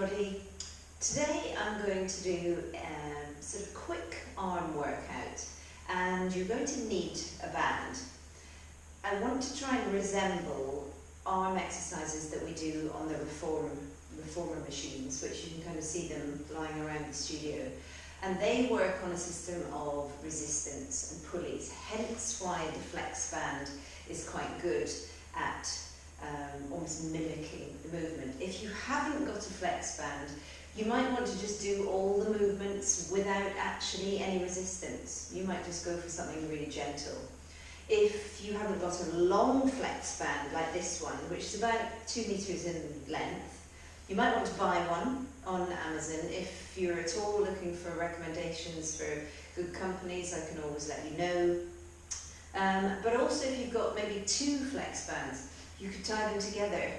everybody. Today I'm going to do sort of quick arm workout, and you're going to need a band. I want to try and resemble arm exercises that we do on the reformer machines, which you can kind of see them lying around the studio. And they work on a system of resistance and pulleys, hence why the flex band is quite good at almost mimicking the movement. If you haven't got a flex band, you might want to just do all the movements without actually any resistance. You might just go for something really gentle. If you haven't got a long flex band like this one, which is about 2 meters in length, you might want to buy one on Amazon. If you're at all looking for recommendations for good companies, I can always let you know. But also if you've got maybe 2 flex bands, you could tie them together.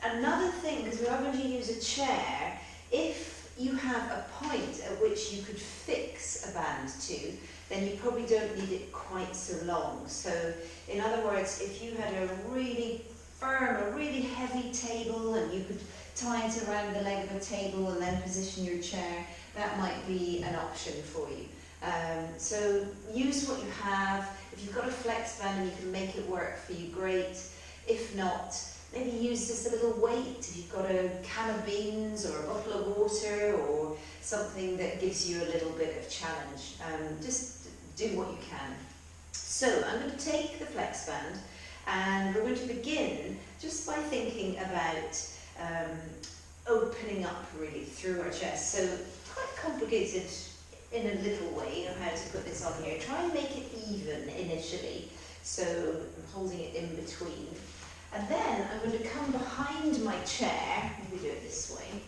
Another thing, because we are going to use a chair, if you have a point at which you could fix a band to, then you probably don't need it quite so long. So in other words, if you had a really firm, a really heavy table and you could tie it around the leg of a table and then position your chair, that might be an option for you. So use what you have. If you've got a flex band and you can make it work for you, great. If not, maybe use just a little weight. If you've got a can of beans or a bottle of water or something that gives you a little bit of challenge, just do what you can. So I'm going to take the flex band and we're going to begin just by thinking about opening up really through our chest. So quite complicated in a little way of how to put this on here. Try and make it even initially. So I'm holding it in between. And then I'm going to come behind my chair, maybe do it this way,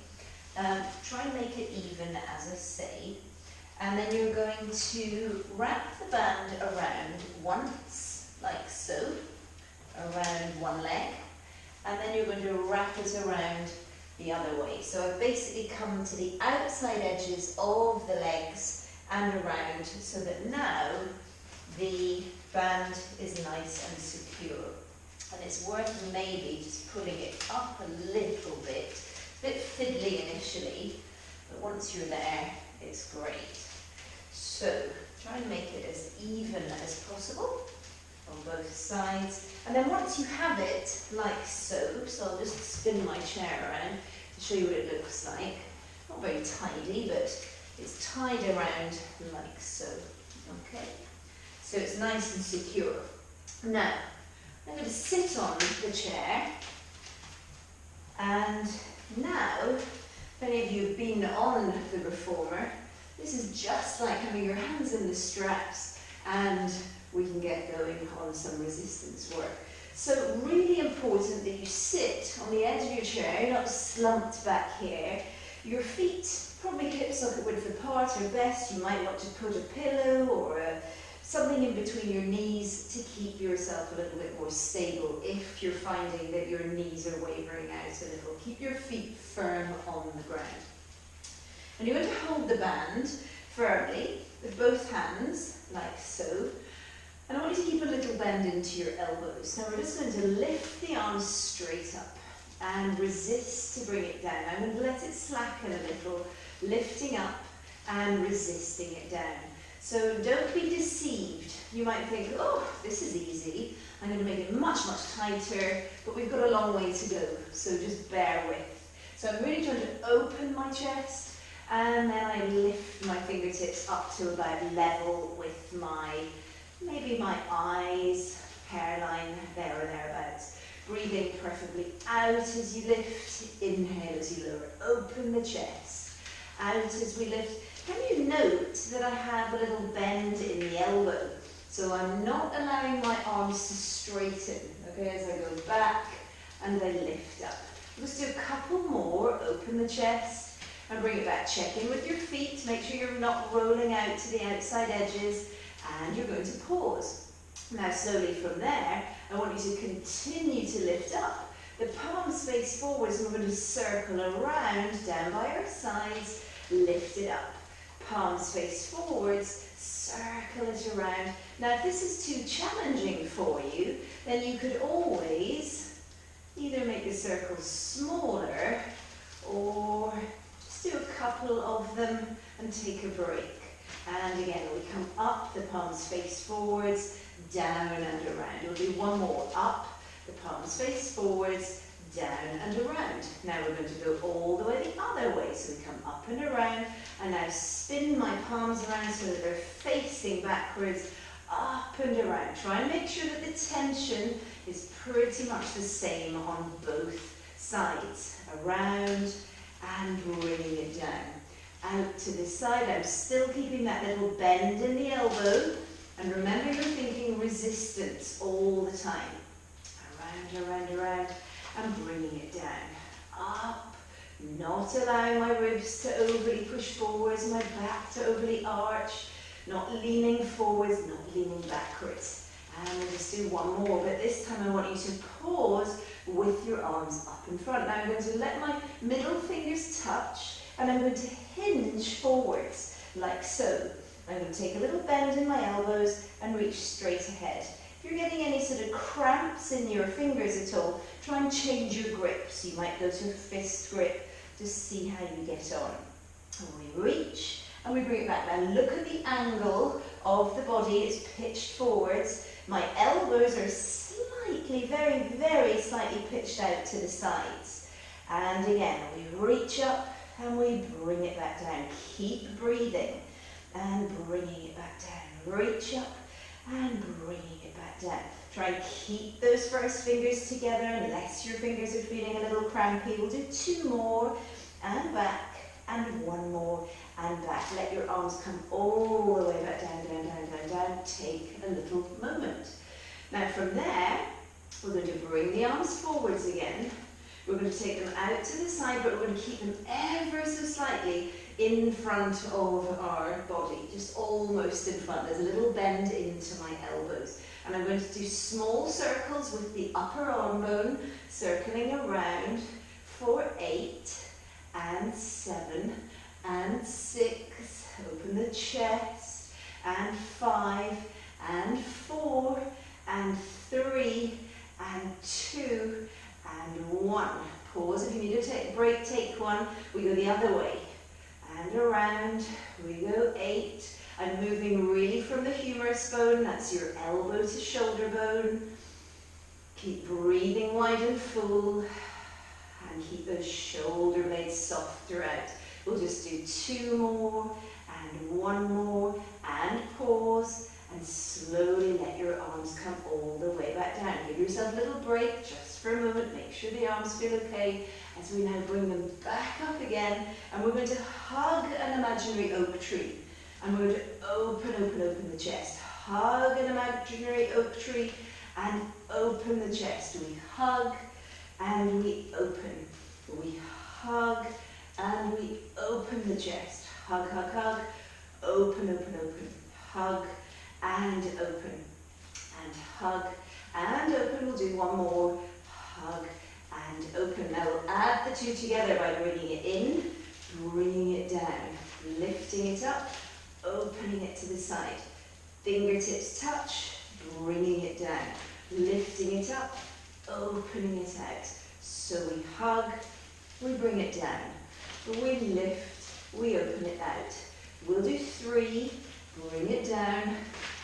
try and make it even as I say, and then you're going to wrap the band around once, like so, around one leg, and then you're going to wrap it around the other way. So I've basically come to the outside edges of the legs and around, so that now the band is nice and secure. And it's worth maybe just pulling it up a little bit. A bit fiddly initially, but once you're there, it's great. So try and make it as even as possible on both sides. And then once you have it like so, so I'll just spin my chair around to show you what it looks like. Not very tidy, but it's tied around like so. Okay, so it's nice and secure. Now, I'm going to sit on the chair, and now, if any of you have been on the reformer, this is just like having your hands in the straps and we can get going on some resistance work. So really important that you sit on the edge of your chair, you're not slumped back here. Your feet probably hip socket width apart are best. You might want to put a pillow or something in between your knees to keep yourself a little bit more stable if you're finding that your knees are wavering out a little. Keep your feet firm on the ground. And you're going to hold the band firmly with both hands, like so. And I want you to keep a little bend into your elbows. Now we're just going to lift the arms straight up and resist to bring it down. I'm going to let it slacken a little, lifting up and resisting it down. So don't be deceived. You might think, oh, this is easy. I'm going to make it much, much tighter, but we've got a long way to go, so just bear with. So I'm really trying to open my chest, and then I lift my fingertips up to about level with maybe my eyes, hairline, there or thereabouts. Breathing preferably out as you lift, inhale as you lower, open the chest, out as we lift. Can you note that I have a little bend in the elbow? So I'm not allowing my arms to straighten, okay, as I go back and I lift up. Let's do a couple more, open the chest and bring it back. Check in with your feet, make sure you're not rolling out to the outside edges, and you're going to pause. Now slowly from there, I want you to continue to lift up. The palms face forwards and we're going to circle around, down by our sides, lift it up. Palms face forwards, circle it around. Now if this is too challenging for you, then you could always either make the circle smaller and take a break. And again, we come up, the palms face forwards, down and around. We'll do one more. Up, the palms face forwards, down and around. Now we're going to go all the way the other way. So we come up and around, and now spin my palms around so that they're facing backwards, up and around. Try and make sure that the tension is pretty much the same on both sides. Around and bringing it down. Out to this side. I'm still keeping that little bend in the elbow. And remember, you're thinking resistance all the time. Around, around, around. And bringing it down. Up. Not allowing my ribs to overly push forwards, my back to overly arch. Not leaning forwards, not leaning backwards. And we'll just do one more. But this time I want you to pause with your arms up in front. Now I'm going to let my middle fingers touch. And I'm going to hinge forwards, like so. I'm going to take a little bend in my elbows and reach straight ahead. If you're getting any sort of cramps in your fingers at all, try and change your grip. So you might go to a fist grip to see how you get on. And we reach and we bring it back. Now look at the angle of the body. It's pitched forwards. My elbows are slightly, very, very slightly pitched out to the sides. And again, we reach up. And we bring it back down. Keep breathing and bringing it back down. Reach up and bringing it back down. Try and keep those first fingers together unless your fingers are feeling a little crampy. We'll do two more and back and one more and back. Let your arms come all the way back down, down, down, down, down. Take a little moment. Now from there, we're going to bring the arms forwards again. We're going to take them out to the side, but we're going to keep them ever so slightly in front of our body, just almost in front. There's a little bend into my elbows. And I'm going to do small circles with the upper arm bone, circling around for 8 and 7 and 6. Open the chest. And 5 and 4 and 3 and 2 and 1. Pause. If you need to take a break, take one. We go the other way. And around. We go 8. I'm moving really from the humerus bone. That's your elbow to shoulder bone. Keep breathing wide and full. And keep those shoulder blades soft throughout. We'll just do 2 more. And 1 more. And pause. And slowly let your arms come all the way back down. Give yourself a little break just for a moment. Make sure the arms feel okay as we now bring them back up again. And we're going to hug an imaginary oak tree. And we're going to open the chest. Hug an imaginary oak tree and open the chest. We hug and we open. We hug and we open the chest. Hug, hug, hug. Open, open, open. Hug and open, and hug, and open. We'll do one more. Hug, and open. Now we'll add the two together by bringing it in, bringing it down, lifting it up, opening it to the side. Fingertips touch, bringing it down, lifting it up, opening it out. So we hug, we bring it down, we lift, we open it out. We'll do 3, bring it down,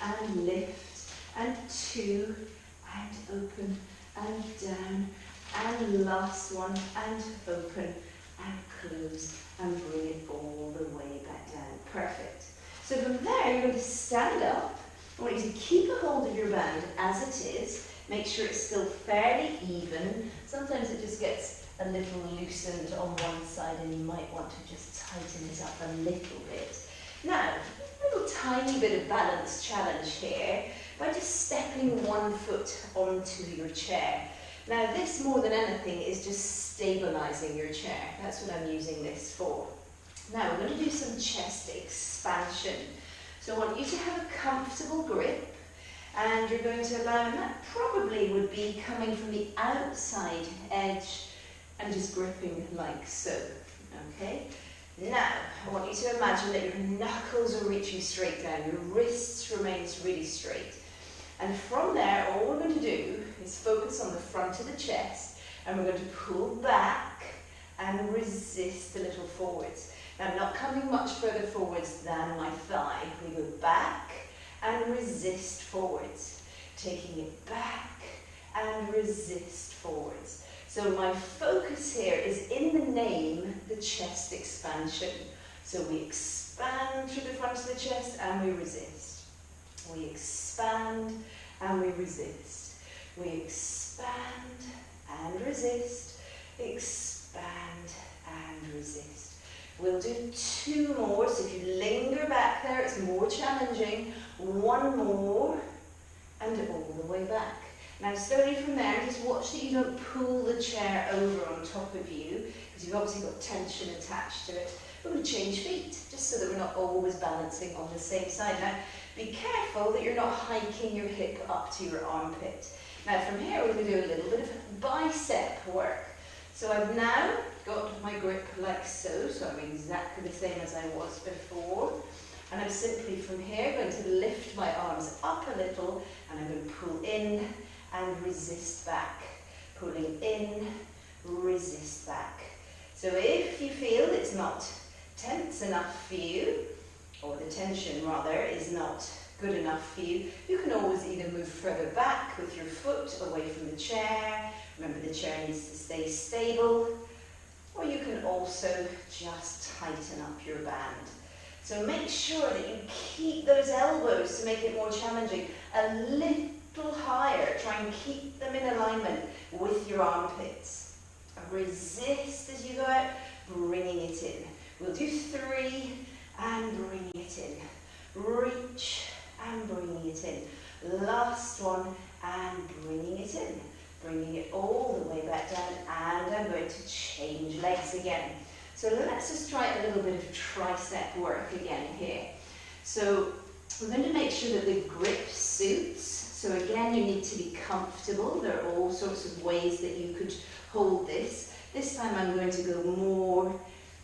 and lift, and 2, and open, and down, and last one, and open, and close, and bring it all the way back down. Perfect. So from there, you're going to stand up. I want you to keep a hold of your band as it is. Make sure it's still fairly even. Sometimes it just gets a little loosened on one side, and you might want to just tighten it up a little bit. Now, a little tiny bit of balance challenge here by just stepping one foot onto your chair. Now this, more than anything, is just stabilizing your chair. That's what I'm using this for. Now we're going to do some chest expansion. So I want you to have a comfortable grip, and you're going to allow, and that probably would be coming from the outside edge and just gripping like so, okay? Now, I want you to imagine that your knuckles are reaching straight down, your wrists remains really straight. And from there, all we're going to do is focus on the front of the chest, and we're going to pull back and resist a little forwards. Now I'm not coming much further forwards than my thigh. We go back and resist forwards. Taking it back and resist forwards. So my focus here is in the name, the chest expansion. So we expand through the front of the chest and we resist. We expand and we resist. We expand and resist. Expand and resist. We'll do 2 more. So if you linger back there, it's more challenging. 1 more and all the way back. Now slowly from there, just watch that you don't pull the chair over on top of you, because you've obviously got tension attached to it. We're going to change feet, just so that we're not always balancing on the same side. Now, be careful that you're not hiking your hip up to your armpit. Now from here, we're going to do a little bit of bicep work. So I've now got my grip like so I'm exactly the same as I was before. And I'm simply from here going to lift my arms up a little, and I'm going to pull in and resist back. Pulling in, resist back. So if you feel it's not tense enough for you, or the tension rather is not good enough for you, you can always either move further back with your foot away from the chair. Remember, the chair needs to stay stable. Or you can also just tighten up your band. So make sure that you keep those elbows to make it more challenging a little higher. Try and keep them in alignment with your armpits. Resist as you go out, bringing it in. We'll do 3 and bringing it in. Reach and bringing it in. Last one and bringing it in. Bringing it all the way back down, and I'm going to change legs again. So let's just try a little bit of tricep work again here. So we're going to make sure that the grip suits. So again, you need to be comfortable. There are all sorts of ways that you could hold this. This time I'm going to go more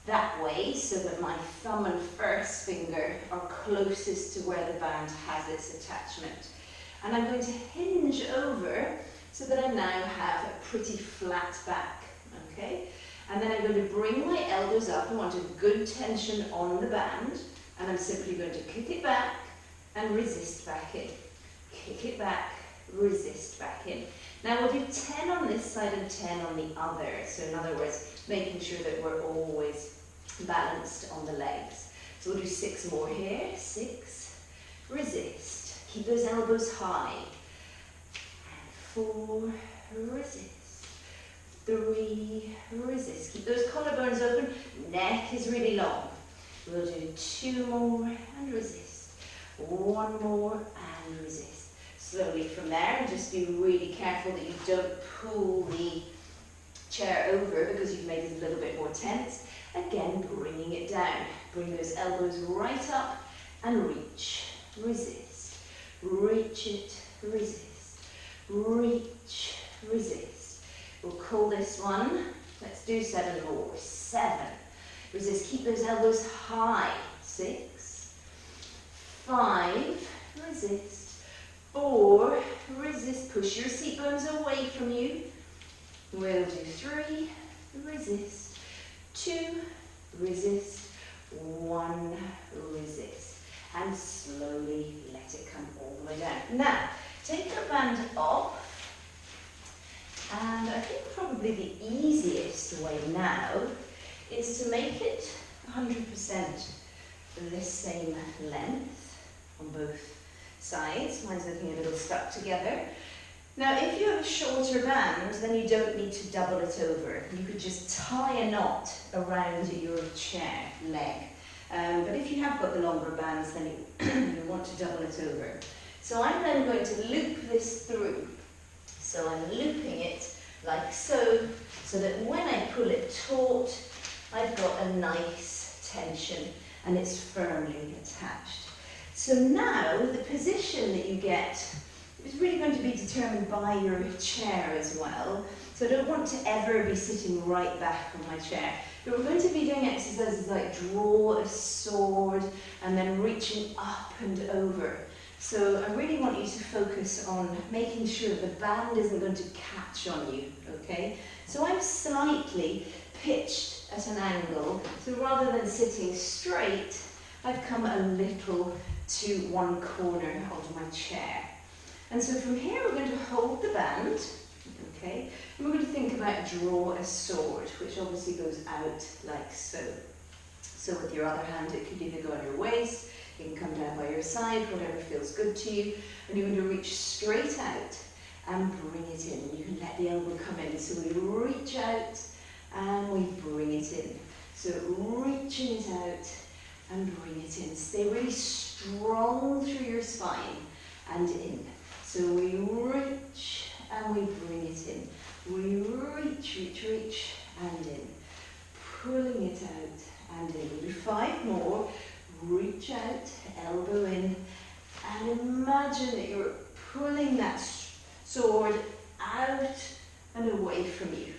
that way, so that my thumb and first finger are closest to where the band has its attachment. And I'm going to hinge over so that I now have a pretty flat back, okay? And then I'm going to bring my elbows up. I want a good tension on the band, and I'm simply going to kick it back and resist back in. Kick it back, resist back in. Now we'll do 10 on this side and 10 on the other. So in other words, making sure that we're always balanced on the legs. So we'll do 6 more here. 6, resist. Keep those elbows high. 4, resist. 3, resist. Keep those collarbones open. Neck is really long. We'll do 2 more and resist. 1 more and resist. Slowly from there, and just be really careful that you don't pull the chair over, because you've made it a little bit more tense. Again, bringing it down. Bring those elbows right up and reach. Resist. Reach it. Resist. Reach, resist. We'll call this one, let's do 7 more. 7, resist, keep those elbows high. 6, 5, resist. 4, resist, push your seat bones away from you. We'll do 3, resist. 2, resist. 1, resist. And slowly let it come all the way down. Now, take your band off, and I think probably the easiest way now is to make it 100% the same length on both sides. Mine's looking a little stuck together. Now if you have a shorter band, then you don't need to double it over. You could just tie a knot around your chair leg. But if you have got the longer bands, then you want to double it over. So I'm then going to loop this through. So I'm looping it like so, so that when I pull it taut, I've got a nice tension and it's firmly attached. So now the position that you get is really going to be determined by your chair as well. So I don't want to ever be sitting right back on my chair. But we're going to be doing exercises like draw a sword and then reaching up and over. So I really want you to focus on making sure the band isn't going to catch on you, okay? So I've slightly pitched at an angle. So rather than sitting straight, I've come a little to one corner of my chair. And so from here we're going to hold the band, okay, and we're going to think about draw a sword, which obviously goes out like so. So with your other hand it could either go on your waist, it can come down by your side, whatever feels good to you, and you're going to reach straight out and bring it in. You can let the elbow come in, so we reach out and we bring it in. So reaching it out and bring it in. Stay really strong through your spine and in. So we reach and we bring it in. We reach, reach, reach and in. Pulling it out and in. We'll do 5 more. Reach out, elbow in, and imagine that you're pulling that sword out and away from you.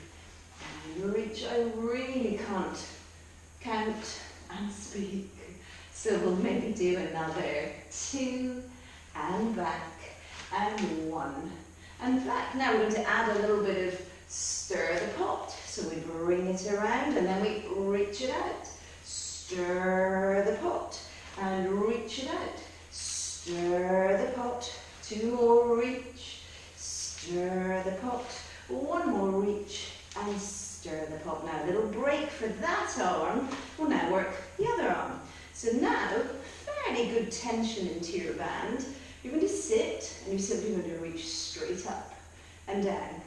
And reach, I really can't count and speak. So we'll maybe do another 2 and back and 1 and back. Now we're going to add a little bit of stir the pot. So we bring it around and then we reach it out. Stir the pot and reach it out. Stir the pot. 2 more, reach. Stir the pot. 1 more, reach and stir the pot. Now a little break for that arm. We'll now work the other arm. So now, fairly good tension into your band. You're going to sit and you're simply going to reach straight up and down.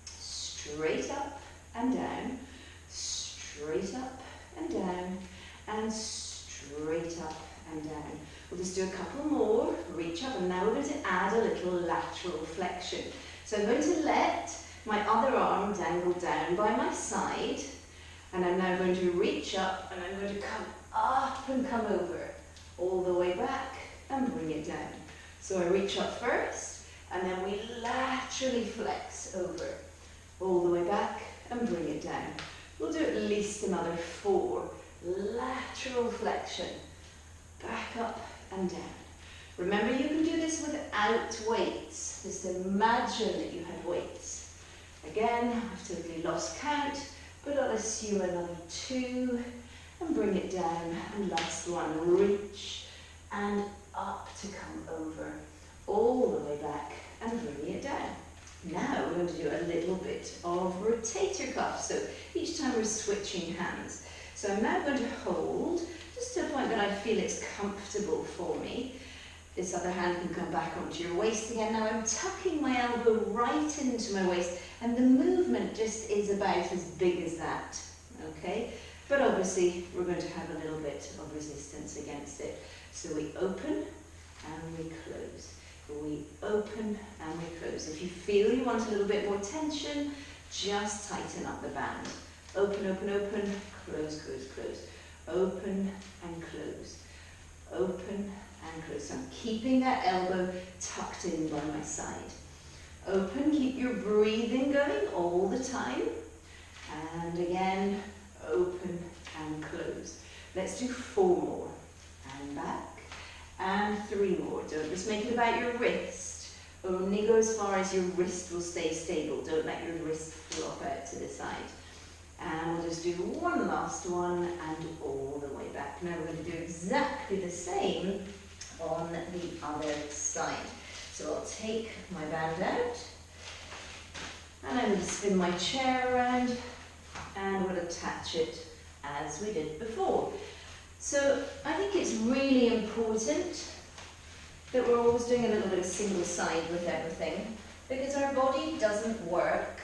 Straight up and down. Straight up and down. And straight up and down. We'll just do a couple more. Reach up, and now we're going to add a little lateral flexion. So I'm going to let my other arm dangle down by my side, and I'm now going to reach up and I'm going to come up and come over, all the way back and bring it down. So I reach up first and then we laterally flex over, all the way back and bring it down. We'll do at least another 4. Lateral flexion, back up and down. Remember, you can do this without weights. Just imagine that you had weights. Again, I've totally lost count, but I'll assume another 2 and bring it down. And last one, reach and up to come over, all the way back and bring it down. Now we're going to do a little bit of rotator cuff. So each time we're switching hands. So I'm now going to hold just to a point that I feel it's comfortable for me. This other hand can come back onto your waist again. Now I'm tucking my elbow right into my waist, and the movement just is about as big as that, okay? But obviously we're going to have a little bit of resistance against it. So we open and we close. We open and we close. If you feel you want a little bit more tension, just tighten up the band. Open, open, open, close, close, close. Open and close. Open and close. So I'm keeping that elbow tucked in by my side. Open, keep your breathing going all the time. And again, open and close. Let's do 4 more. And back. And 3 more. Don't just make it about your wrist. Only go as far as your wrist will stay stable. Don't let your wrist flop out to the side. And we'll just do 1 last one and all the way back. Now we're going to do exactly the same on the other side. So I'll take my band out and I'm going to spin my chair around and we'll attach it as we did before. So I think it's really important that we're always doing a little bit of single side with everything, because our body doesn't work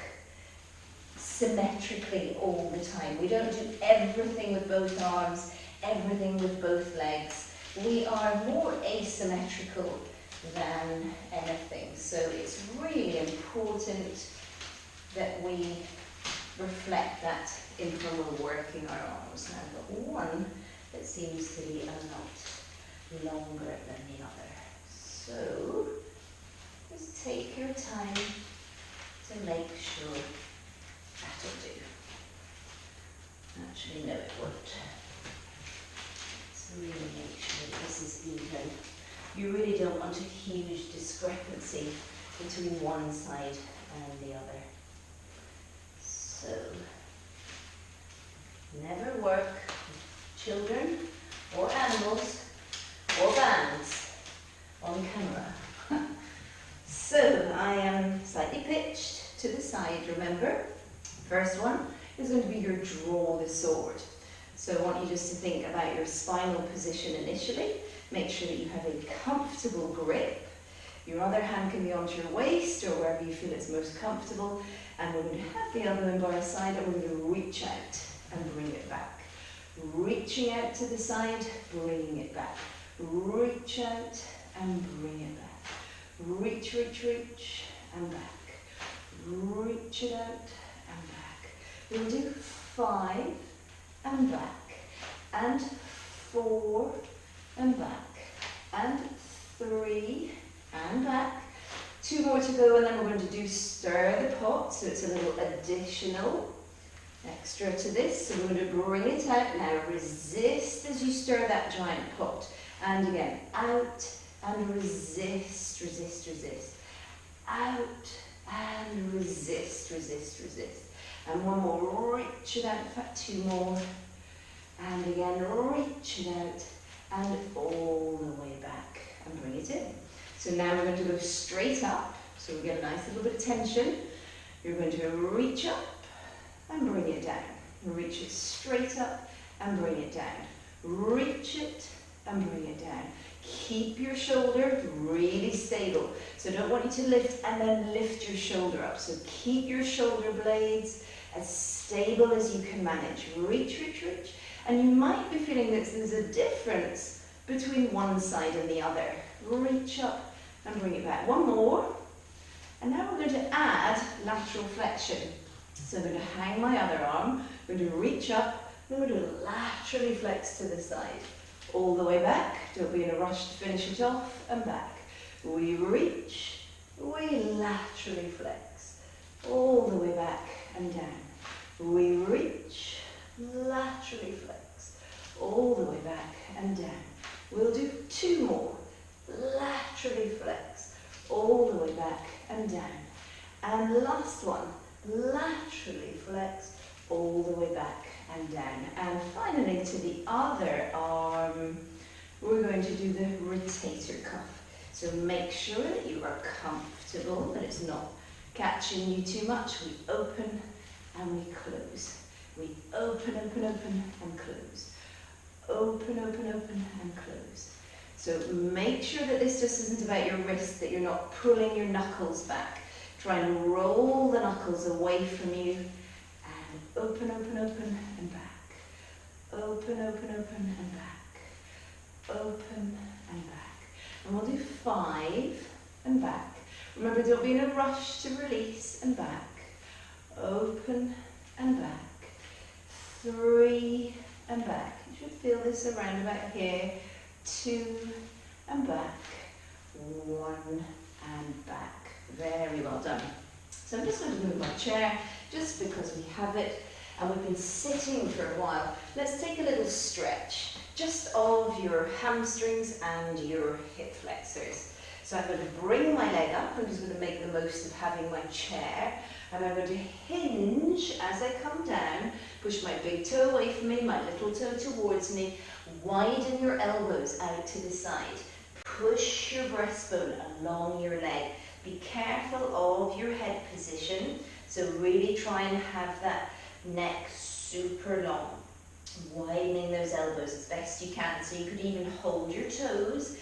symmetrically all the time. We don't do everything with both arms, everything with both legs. We are more asymmetrical than anything. So it's really important that we reflect that in when we're working our arms. Now I've got one that seems to be a lot longer than the other. So just take your time to make sure that'll do. Actually, no, it won't. So really make sure that this is even. You really don't want a huge discrepancy between one side and the other. So Never work with children or animals or bands on camera. So I am slightly pitched to the side, remember? First one is going to be your draw the sword. So I want you just to think about your spinal position initially. Make sure that you have a comfortable grip. Your other hand can be onto your waist or wherever you feel it's most comfortable. And we're going to have the elbow in by our side and we're going to reach out and bring it back. Reaching out to the side, bringing it back. Reach out and bring it back. Reach, reach, reach, and back. Reach it out and back. We'll do 5 and back, and 4 and back, and 3 and back. 2 more to go, and then we're going to do stir the pot, so it's a little additional extra to this. So we're going to bring it out now. Resist as you stir that giant pot. And again, out and resist, resist, resist. Out and resist, resist, resist. And one more, reach it out, in fact 2 more. And again, reach it out and all the way back and bring it in. So now we're going to go straight up. So we get a nice little bit of tension. You're going to reach up and bring it down. Reach it straight up and bring it down. Reach it and bring it down. Keep your shoulder really stable. So I don't want you to lift and then lift your shoulder up. So keep your shoulder blades as stable as you can manage. Reach, reach, reach. And you might be feeling that there's a difference between one side and the other. Reach up and bring it back. One more. And now we're going to add lateral flexion. So I'm going to hang my other arm. We're going to reach up. Then we're going to laterally flex to the side. All the way back. Don't be in a rush to finish it off. And back. We reach. We laterally flex. All the way back and down. We reach. Laterally flex. All the way back and down. We'll do 2 more. Laterally flex. All the way back and down. And last one. Laterally flex. All the way back and down. And finally to the other arm, we're going to do the rotator cuff. So make sure that you are comfortable, that it's not catching you too much. We open and we close. We open, open, open and close. Open, open, open and close. So make sure that this just isn't about your wrist, that you're not pulling your knuckles back. Try and roll the knuckles away from you. And open, open, open and back. Open, open, open and back. Open and back. And we'll do 5 and back. Remember, don't be in a rush to release and back. Open and back. 3 and back. You should feel this around about here. 2 and back. 1 and back. Very well done. So I'm just going to move my chair just because we have it and we've been sitting for a while. Let's take a little stretch just of your hamstrings and your hip flexors. So I'm going to bring my leg up. I'm just going to make the most of having my chair. And I'm going to hinge as I come down. Push my big toe away from me, my little toe towards me. Widen your elbows out to the side. Push your breastbone along your leg. Be careful of your head position. So really try and have that neck super long. Widening those elbows as best you can. So you could even hold your toes.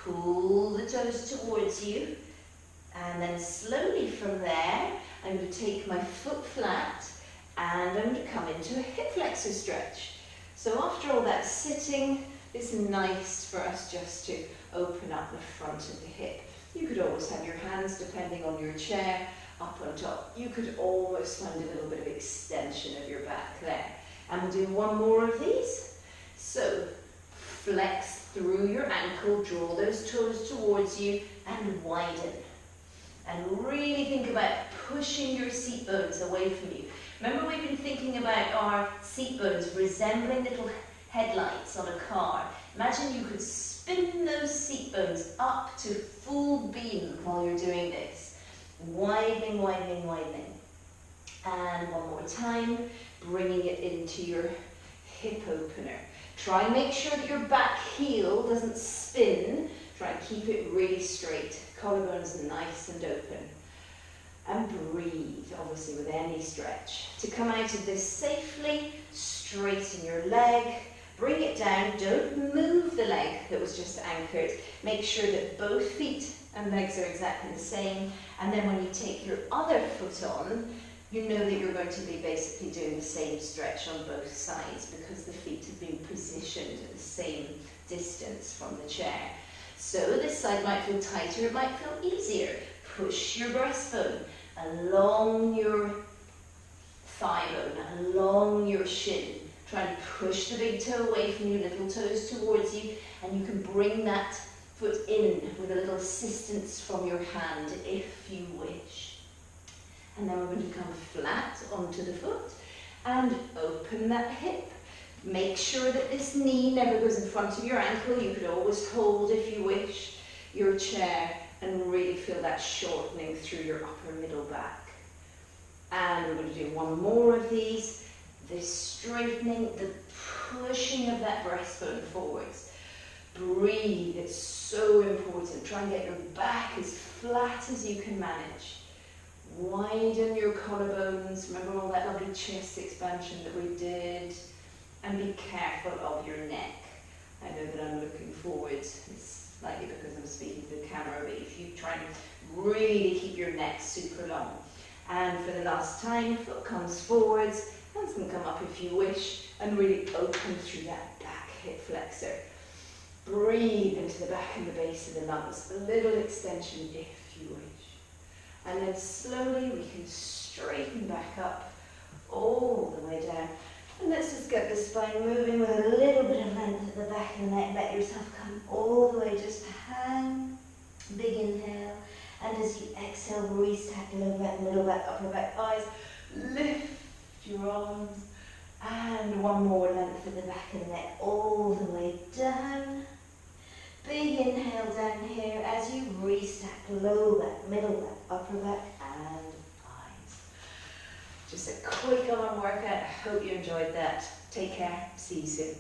Pull the toes towards you. And then slowly from there, I'm going to take my foot flat and I'm going to come into a hip flexor stretch. So after all that sitting, it's nice for us just to open up the front of the hip. You could always have your hands, depending on your chair, up on top. You could almost find a little bit of extension of your back there. And we'll do 1 more of these. So flex through your ankle, draw those toes towards you and widen. And really think about pushing your seat bones away from you. Remember, we've been thinking about our seat bones resembling little headlights on a car. Imagine you could spin those seat bones up to full beam while you're doing this. Widening, widening, widening. And one more time, bringing it into your hip opener. Try and make sure that your back heel doesn't spin. Try and keep it really straight. Collarbones nice and open. And breathe, obviously with any stretch. To come out of this safely, straighten your leg. Bring it down. Don't move the leg that was just anchored. Make sure that both feet and legs are exactly the same. And then when you take your other foot on, you know that you're going to be basically doing the same stretch on both sides because the feet have been positioned at the same distance from the chair. So this side might feel tighter, it might feel easier. Push your breastbone along your thigh bone, along your shin. Try and push the big toe away from your little toes towards you, and you can bring that foot in with a little assistance from your hand if you wish. And then we're going to come flat onto the foot and open that hip. Make sure that this knee never goes in front of your ankle. You could always hold, if you wish, your chair and really feel that shortening through your upper middle back. And we're going to do one more of these. This straightening, the pushing of that breastbone forwards. Breathe, it's so important. Try and get your back as flat as you can manage. Widen your collarbones. Remember all that lovely chest expansion that we did. And be careful of your neck. I know that I'm looking forward. It's slightly because I'm speaking to the camera, but if you try and really keep your neck super long. And for the last time, foot comes forwards. Hands can come up if you wish. And really open through that back hip flexor. Breathe into the back and the base of the lungs. A little extension if you wish. And then slowly we can straighten back up all the way down. And let's just get the spine moving with a little bit of length at the back of the neck. Let yourself come all the way, just hang. Big inhale. And as you exhale, restack low back, middle back, upper back, thighs. Lift your arms. And one more length at the back of the neck, all the way down. Big inhale down here as you restack low back, middle back, upper back, and thighs. Just a quick arm workout. I hope you enjoyed that. Take care. See you soon.